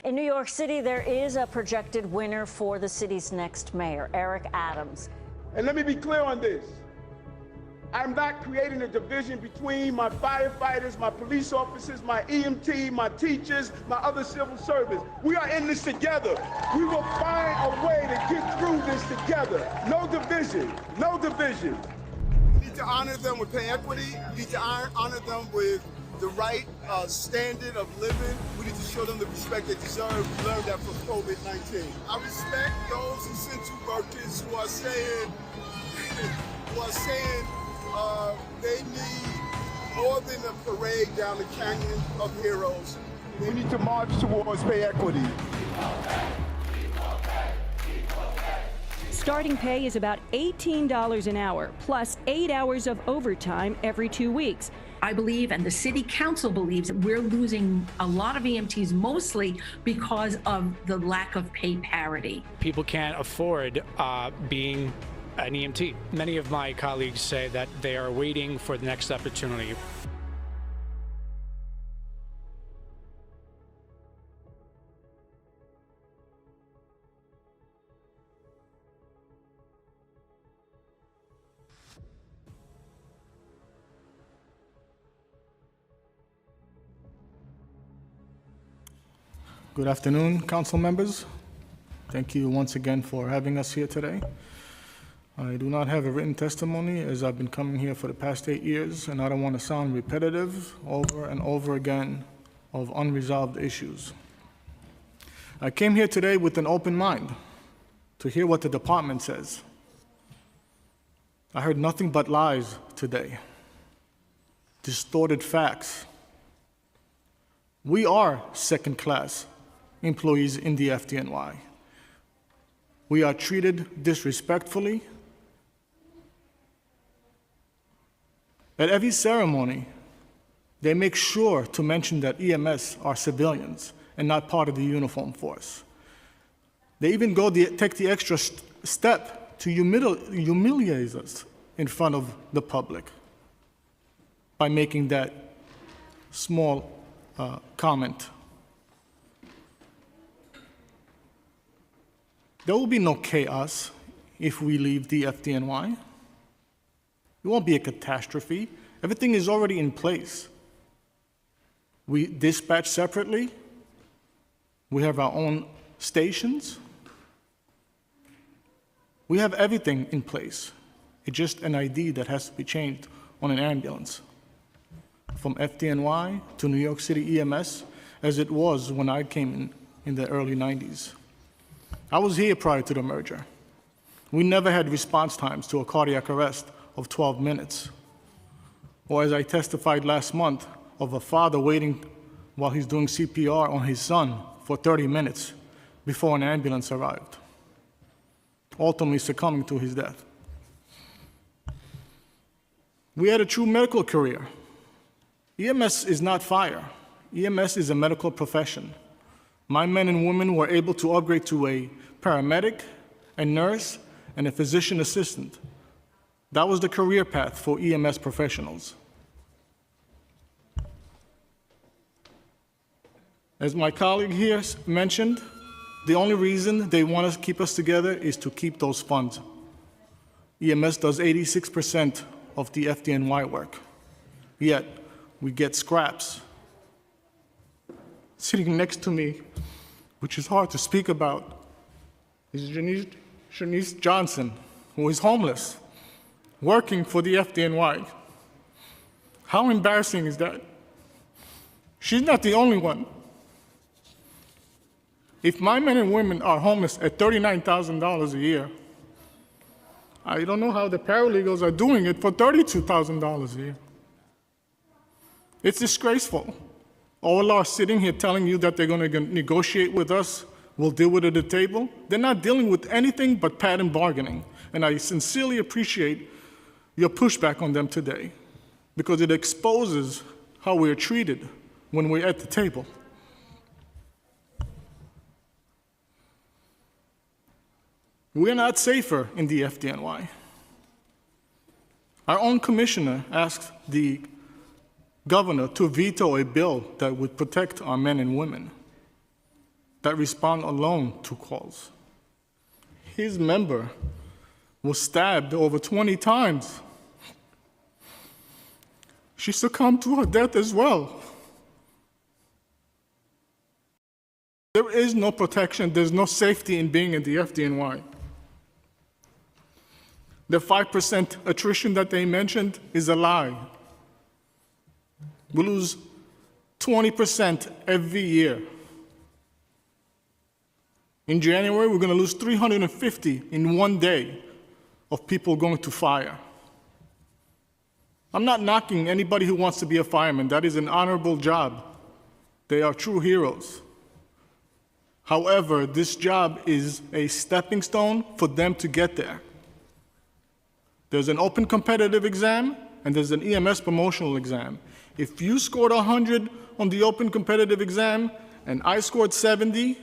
In New York City, there is a projected winner for the city's next mayor, Eric Adams. And let me be clear on this. I'm not creating a division between my firefighters, my police officers, my EMT, my teachers, my other civil servants. We are in this together. We will find a way to get through this together. No division, no division. We need to honor them with pay equity. We need to honor them with the right standard of living. We need to show them the respect they deserve. We learned that from COVID-19. I respect those essential workers who are saying, they need more than a parade down the canyon of heroes. We need to march towards pay equity. Starting pay is about $18 an hour, plus 8 hours of overtime every 2 weeks. I believe, and the city council believes, that we're losing a lot of EMTs mostly because of the lack of pay parity. People can't afford being an EMT. Many of my colleagues say that they are waiting for the next opportunity. Good afternoon, council members. Thank you once again for having us here today. I do not have a written testimony, as I've been coming here for the past 8 years, and I don't want to sound repetitive over and over again of unresolved issues. I came here today with an open mind to hear what the department says. I heard nothing but lies today, distorted facts. We are second-class employees in the FDNY. We are treated disrespectfully. At every ceremony, they make sure to mention that EMS are civilians and not part of the uniform force. They even take the extra step to humiliate us in front of the public by making that small comment. There will be no chaos if we leave the FDNY. It won't be a catastrophe. Everything is already in place. We dispatch separately. We have our own stations. We have everything in place. It's just an ID that has to be changed on an ambulance. From FDNY to New York City EMS, as it was when I came in the early 90s. I was here prior to the merger. We never had response times to a cardiac arrest of 12 minutes. Or as I testified last month, of a father waiting while he's doing CPR on his son for 30 minutes before an ambulance arrived, ultimately succumbing to his death. We had a true medical career. EMS is not fire. EMS is a medical profession. My men and women were able to upgrade to a paramedic, a nurse, and a physician assistant. That was the career path for EMS professionals. As my colleague here mentioned, the only reason they want to keep us together is to keep those funds. EMS does 86% of the FDNY work, yet we get scraps. Sitting next to me, which is hard to speak about, is Janice Johnson, who is homeless, working for the FDNY. How embarrassing is that? She's not the only one. If my men and women are homeless at $39,000 a year, I don't know how the paralegals are doing it for $32,000 a year. It's disgraceful. All are sitting here telling you that they're going to negotiate with us, we'll deal with it at the table. They're not dealing with anything but patent bargaining. And I sincerely appreciate your pushback on them today, because it exposes how we're treated when we're at the table. We're not safer in the FDNY. Our own commissioner asked the governor to veto a bill that would protect our men and women. that respond alone to calls. His member was stabbed over 20 times. She succumbed to her death as well. There is no protection, there's no safety in being in the FDNY. The 5% attrition that they mentioned is a lie. We lose 20% every year. In January, we're going to lose 350 in one day of people going to fire. I'm not knocking anybody who wants to be a fireman. That is an honorable job. They are true heroes. However, this job is a stepping stone for them to get there. There's an open competitive exam, and there's an EMS promotional exam. If you scored 100 on the open competitive exam, and I scored 70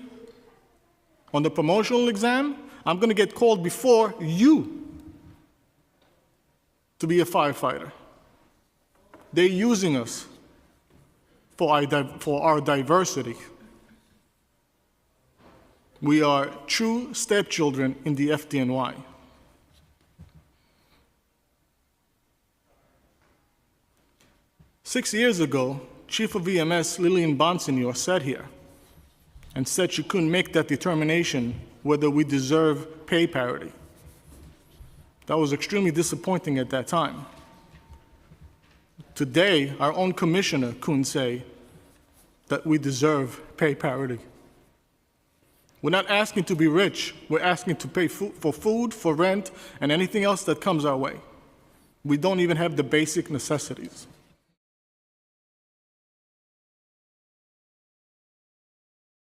on the promotional exam, I'm going to get called before you to be a firefighter. They're using us for our diversity. We are true stepchildren in the FDNY. Six years ago, Chief of EMS Lillian Bonsignor sat here and said she couldn't make that determination whether we deserve pay parity. That was extremely disappointing at that time. Today, our own commissioner couldn't say that we deserve pay parity. We're not asking to be rich. We're asking to pay for food, for rent, and anything else that comes our way. We don't even have the basic necessities.